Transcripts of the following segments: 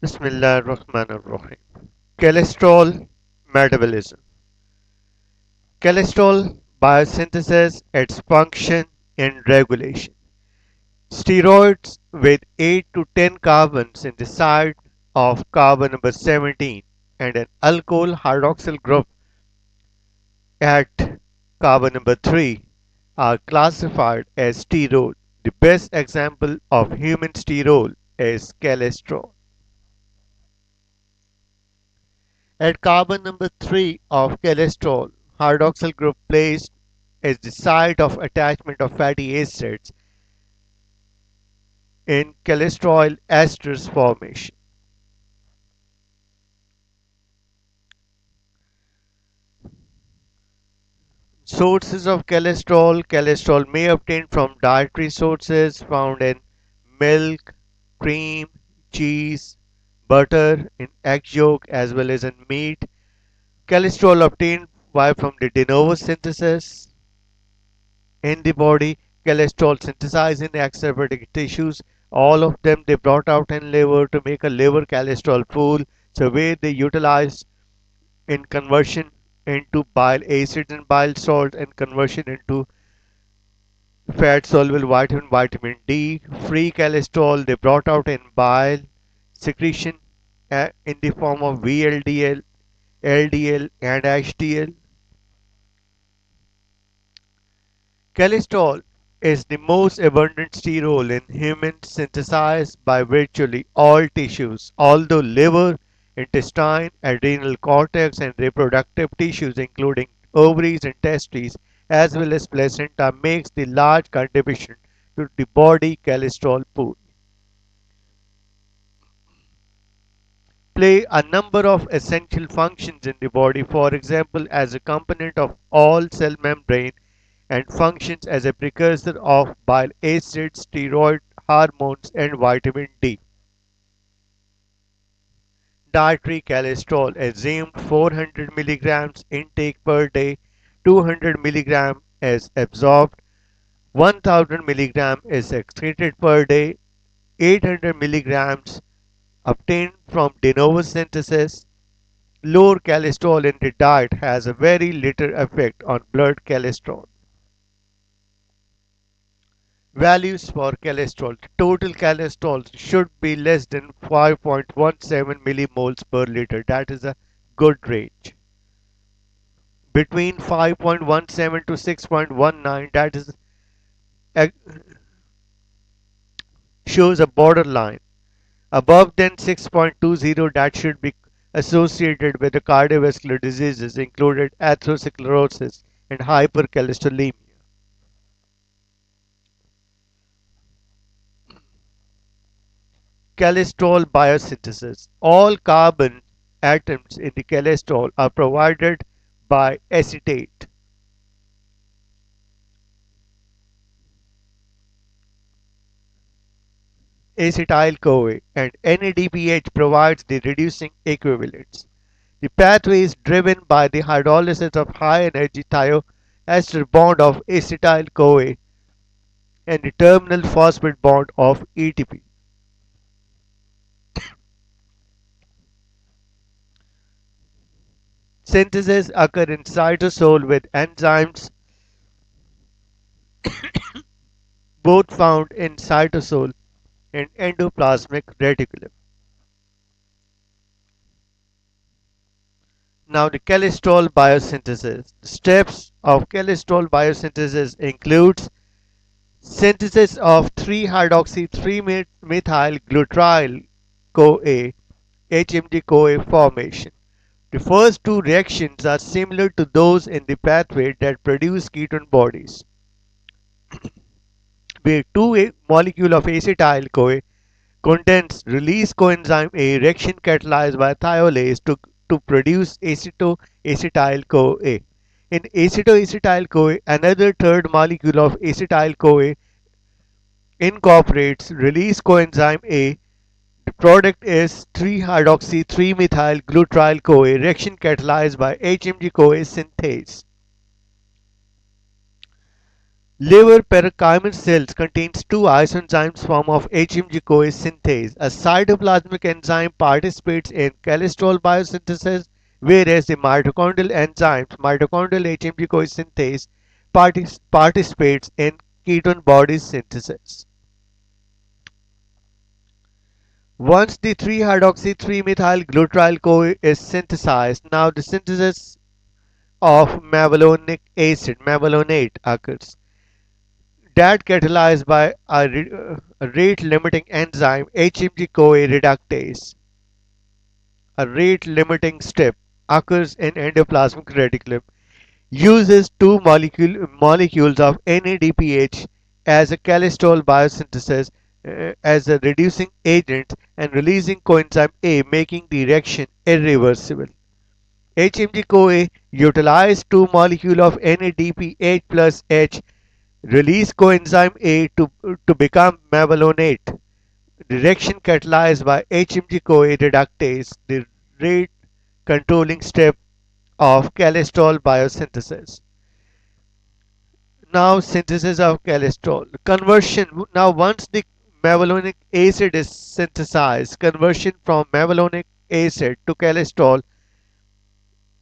Bismillah ar-Rahman ar-Rahim. Cholesterol metabolism. Cholesterol biosynthesis, its function and regulation. Steroids with 8 to 10 carbons in the site of carbon number 17 and an alcohol hydroxyl group at carbon number 3 are classified as sterol. The best example of human sterol is cholesterol. At carbon number 3 of cholesterol, hydroxyl group placed is the site of attachment of fatty acids in cholesterol esters formation. Sources of cholesterol. Cholesterol may obtain from dietary sources found in milk, cream, cheese, butter, in egg yolk as well as in meat. Cholesterol obtained by from the de novo synthesis in the body, cholesterol synthesized in extrahepatic tissues. All of them they brought out in liver to make a liver cholesterol pool. So where they utilize in conversion into bile acids and bile salt and conversion into fat soluble vitamin D, free cholesterol they brought out in bile secretion in the form of VLDL, LDL, and HDL. Cholesterol is the most abundant sterol in humans synthesized by virtually all tissues, although liver, intestine, adrenal cortex, and reproductive tissues including ovaries and testes as well as placenta makes the large contribution to the body cholesterol pool. Play a number of essential functions in the body, for example, as a component of all cell membrane and functions as a precursor of bile acids, steroid hormones, and vitamin D. Dietary cholesterol assumed 400 milligrams intake per day, 200 milligram is absorbed, 1000 milligram is excreted per day, 800 milligrams obtained from de novo synthesis. Lower cholesterol in the diet has a very little effect on blood cholesterol. Values for cholesterol. Total cholesterol should be less than 5.17 millimoles per liter. That is a good range. Between 5.17 to 6.19, that is shows a borderline. Above than 6.20, that should be associated with the cardiovascular diseases included atherosclerosis and hypercholesterolemia. Cholesterol biosynthesis. All carbon atoms in the cholesterol are provided by acetate, acetyl CoA, and NADPH provides the reducing equivalents. The pathway is driven by the hydrolysis of high energy thioester bond of acetyl CoA and the terminal phosphate bond of ATP. Synthesis occur in cytosol with enzymes both found in cytosol and endoplasmic reticulum. Now the cholesterol biosynthesis. The steps of cholesterol biosynthesis includes synthesis of 3-hydroxy 3-methyl glutathione CoA HMG CoA formation. The first two reactions are similar to those in the pathway that produce ketone bodies, where two molecule of acetyl CoA condense release coenzyme A reaction catalyzed by thiolase to produce acetoacetyl CoA. In acetoacetyl CoA, another third molecule of acetyl CoA incorporates release coenzyme A. The product is 3-hydroxy 3-methyl glutathione CoA reaction catalyzed by HMG CoA synthase. Liver parenchymal cells contains two isoenzymes form of HMG-CoA synthase. A cytoplasmic enzyme participates in cholesterol biosynthesis, whereas the mitochondrial enzymes, mitochondrial HMG-CoA synthase, participates in ketone body synthesis. Once the 3-hydroxy-3-methyl-glutyl-CoA is synthesized, now the synthesis of mevalonic acid, mevalonate, occurs. That catalyzed by a rate-limiting enzyme HMG-CoA reductase. A rate-limiting step occurs in endoplasmic reticulum. Uses two molecules of NADPH as a cholesterol biosynthesis as a reducing agent and releasing coenzyme A, making the reaction irreversible. HMG-CoA utilize two molecules of NADPH plus H release coenzyme A to become mevalonate. Reaction catalyzed by HMG-CoA reductase, the rate controlling step of cholesterol biosynthesis. Now synthesis of cholesterol. Conversion. Now once the mevalonic acid is synthesized, conversion from mevalonic acid to cholesterol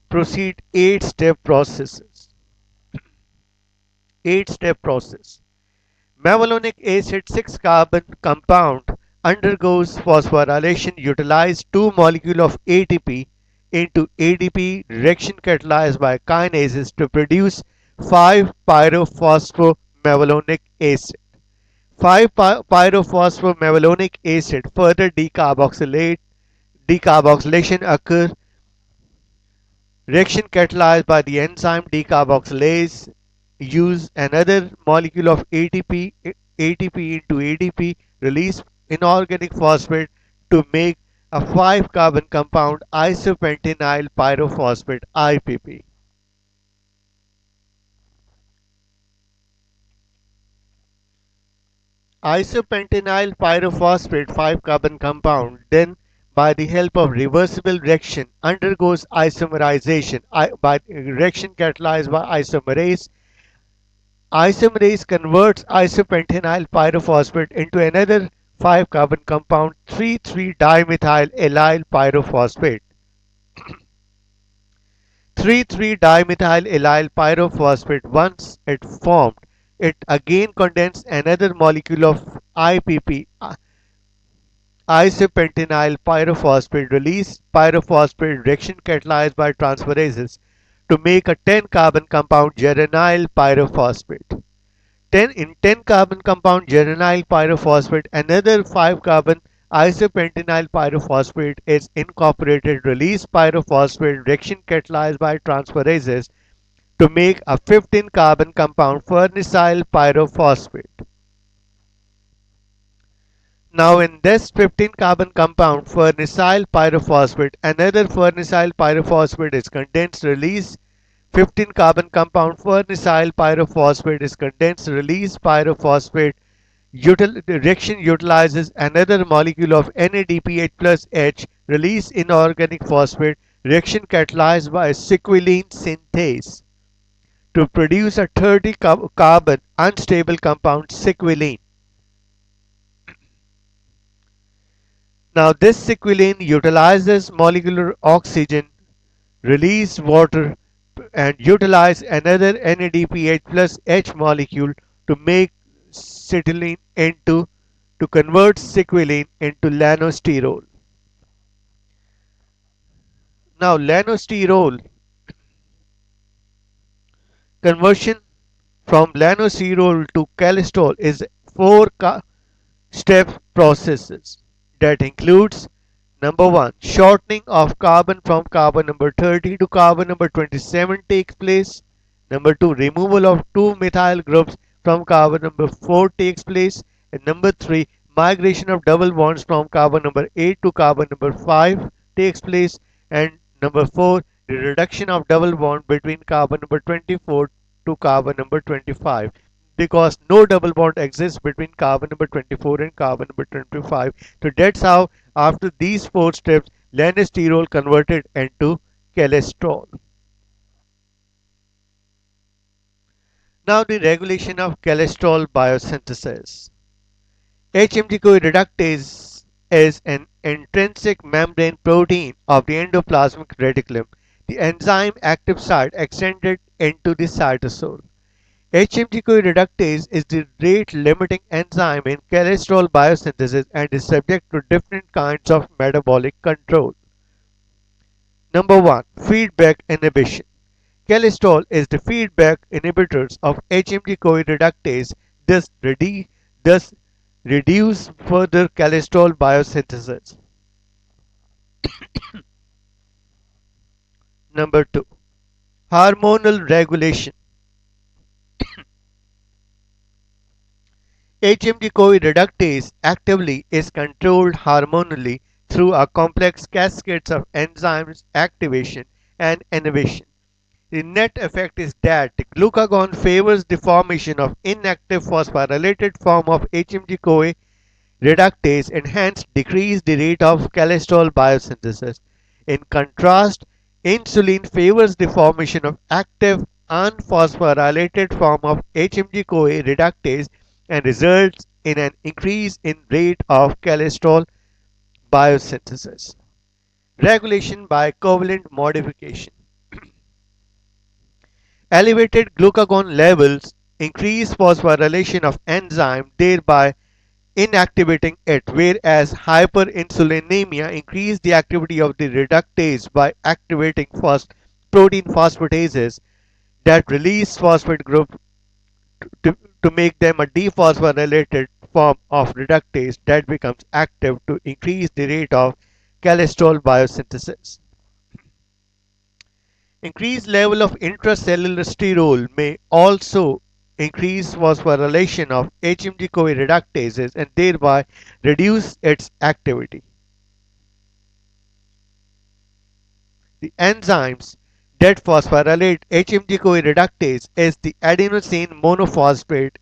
proceed 8-step processes. 8-step process. Mevalonic acid 6 carbon compound undergoes phosphorylation utilize two molecules of ATP into ADP reaction catalyzed by kinases to produce 5-pyrophosphomethylmalonic acid. 5-pyrophosphomethylmalonic acid further decarboxylation occurs. Reaction catalyzed by the enzyme decarboxylase use another molecule of ATP into ADP release inorganic phosphate to make a 5 carbon compound isopentenyl pyrophosphate IPP. Isopentenyl pyrophosphate 5 carbon compound then by the help of reversible reaction undergoes isomerization by reaction catalyzed by isomerase. Isomerase converts isopentenyl pyrophosphate into another 5 carbon compound 3,3-dimethyl allyl pyrophosphate. 3,3-dimethyl allyl pyrophosphate once it formed, it again contains another molecule of IPP isopentenyl pyrophosphate release pyrophosphate reaction catalyzed by transferases to make a 10 carbon compound geranyl pyrophosphate. 10 carbon compound geranyl pyrophosphate, another 5 carbon isopentenyl pyrophosphate is incorporated release pyrophosphate reaction catalyzed by transferases to make a 15 carbon compound farnesyl pyrophosphate. Now in this 15 carbon compound farnesyl pyrophosphate, another farnesyl pyrophosphate is condensed release 15 carbon compound farnesyl pyrophosphate is condensed release pyrophosphate. The reaction utilizes another molecule of NADPH plus H release inorganic phosphate reaction catalyzed by sequeline synthase to produce a 30 carbon unstable compound sequeline. Now this sequeline utilizes molecular oxygen, release water and utilize another NADPH plus H molecule to make cetylene into to convert sequeline into lanosterol. Now lanosterol conversion from lanosterol to cholesterol is 4-step processes that includes number 1 shortening of carbon from carbon number 30 to carbon number 27 takes place. Number 2 removal of 2 methyl groups from carbon number 4 takes place. And number 3 migration of double bonds from carbon number 8 to carbon number 5 takes place. And number 4 the reduction of double bond between carbon number 24 to carbon number 25 because no double bond exists between carbon number 24 and carbon number 25. So that's how after these 4 steps lanosterol converted into cholesterol. Now the regulation of cholesterol biosynthesis. HMG-CoA reductase is an intrinsic membrane protein of the endoplasmic reticulum. The enzyme active site extended into the cytosol. HMG-CoA reductase is the rate-limiting enzyme in cholesterol biosynthesis and is subject to different kinds of metabolic control. Number 1. Feedback inhibition. Cholesterol is the feedback inhibitors of HMG-CoA reductase, thus, thus reduce further cholesterol biosynthesis. Number 2. Hormonal regulation. HMG-CoA reductase actively is controlled hormonally through a complex cascade of enzymes activation and inhibition. The net effect is that glucagon favors the formation of inactive phosphorylated form of HMG-CoA reductase and hence decrease the rate of cholesterol biosynthesis. In contrast, insulin favors the formation of active unphosphorylated form of HMG-CoA reductase and results in an increase in rate of cholesterol biosynthesis. Regulation by covalent modification. Elevated glucagon levels increase phosphorylation of enzyme, thereby inactivating it, whereas hyperinsulinemia increases the activity of the reductase by activating protein phosphatases that release phosphate group to make them a dephosphorylated form of reductase that becomes active to increase the rate of cholesterol biosynthesis. Increased level of intracellular sterol may also increase phosphorylation of HMG-CoA reductases and thereby reduce its activity. The enzymes that phosphorylate HMG-CoA reductase is the adenosine monophosphate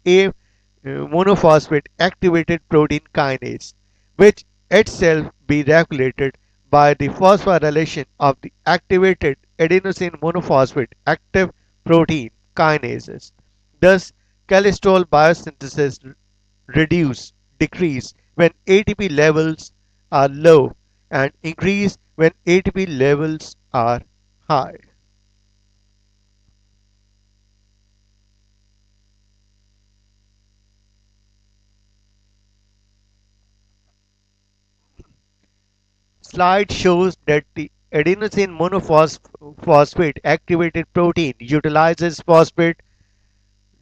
activated protein kinase, which itself be regulated by the phosphorylation of the activated adenosine monophosphate active protein kinases. Thus, cholesterol biosynthesis decrease when ATP levels are low and increase when ATP levels are high. Slide shows that the adenosine monophosphate activated protein utilizes phosphate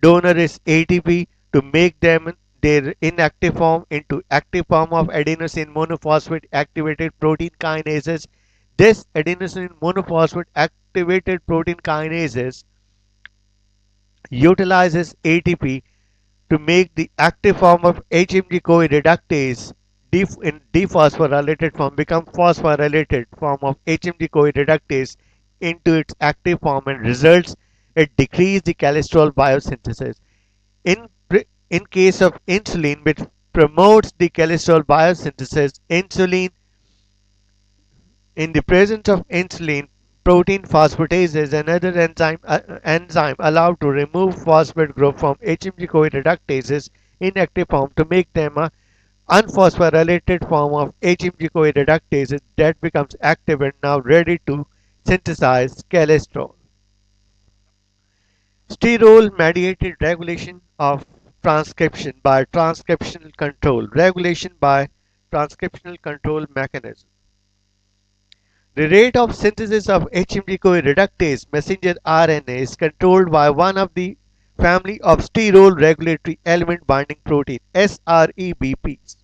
donor is ATP to make them their inactive form into active form of adenosine monophosphate activated protein kinases. This adenosine monophosphate activated protein kinases utilizes ATP to make the active form of HMG-CoA reductase in dephosphorylated form become phosphorylated form of HMG-CoA reductase into its active form and results it decrease the cholesterol biosynthesis. In in case of insulin, which promotes the cholesterol biosynthesis, insulin in the presence of insulin, protein phosphatase is another enzyme allowed to remove phosphate group from HMG-CoA reductases inactive form to make them a unphosphorylated form of HMG-CoA reductases that becomes active and now ready to synthesize cholesterol. Sterol mediated regulation of transcription by transcriptional control. Regulation by transcriptional control mechanism. The rate of synthesis of HMG-CoA reductase messenger RNA is controlled by one of the family of sterol regulatory element binding protein SREBPs.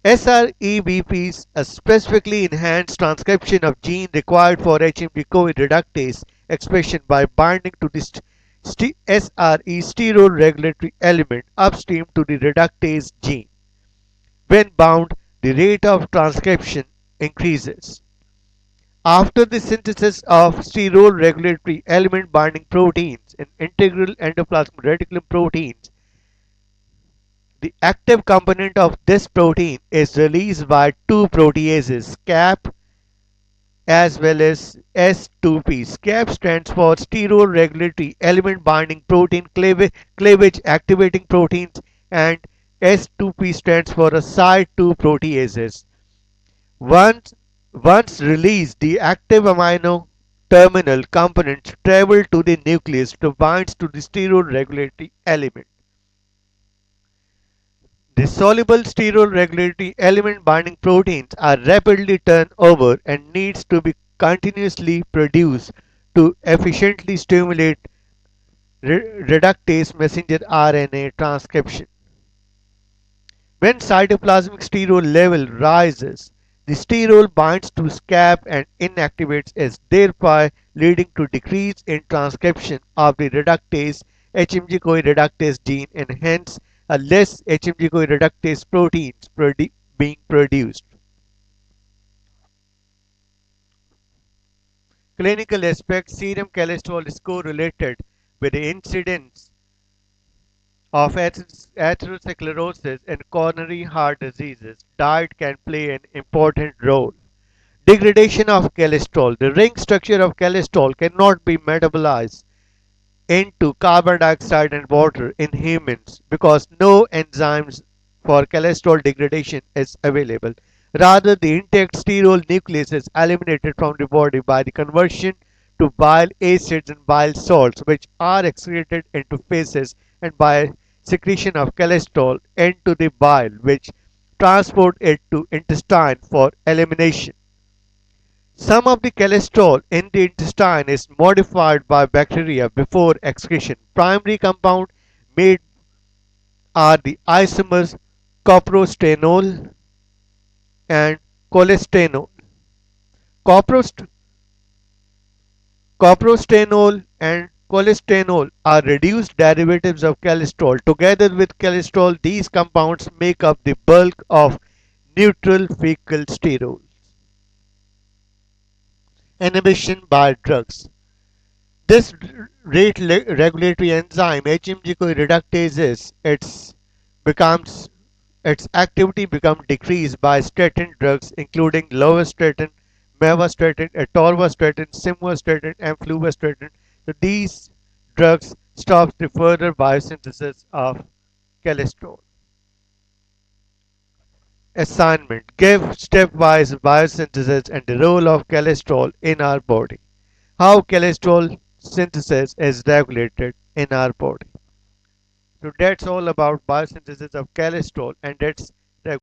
SREBPs specifically enhance transcription of gene required for HMG-CoA reductase expression by binding to the SRE sterol regulatory element upstream to the reductase gene. When bound, the rate of transcription increases. After the synthesis of sterol regulatory element binding proteins and integral endoplasmic reticulum proteins, the active component of this protein is released by two proteases, CAP as well as S2P. SCAP stands for sterol regulatory element binding protein cleavage activating proteins, and S2P stands for a side 2 proteases. Once, once released, the active amino terminal components travel to the nucleus to bind to the sterol regulatory element. The soluble sterol regulatory element binding proteins are rapidly turned over and needs to be continuously produced to efficiently stimulate reductase messenger RNA transcription. When cytoplasmic sterol level rises, the sterol binds to SCAP and inactivates it, thereby leading to decrease in transcription of the reductase HMG-CoA reductase gene and hence a less HMG-CoA reductase proteins being produced. Clinical aspects: serum cholesterol is correlated with the incidence of atherosclerosis and coronary heart diseases. Diet can play an important role. Degradation of cholesterol. The ring structure of cholesterol cannot be metabolized into carbon dioxide and water in humans because no enzymes for cholesterol degradation is available. Rather, the intact sterol nucleus is eliminated from the body by the conversion to bile acids and bile salts, which are excreted into feces and by secretion of cholesterol into the bile, which transport it to intestine for elimination. Some of the cholesterol in the intestine is modified by bacteria before excretion. Primary compounds made are the isomers coprostanol and cholestanol. Coprost- Coprostanol and cholestanol are reduced derivatives of cholesterol. Together with cholesterol, these compounds make up the bulk of neutral fecal sterol. Inhibition by drugs. This rate regulatory enzyme HMG-CoA reductase becomes its activity becomes decreased by statin drugs including lovastatin, mavastatin, atorvastatin, simvastatin, and fluvastatin. So these drugs stop the further biosynthesis of cholesterol. Assignment: give stepwise biosynthesis and the role of cholesterol in our body. How cholesterol synthesis is regulated in our body. So that's all about biosynthesis of cholesterol, and that's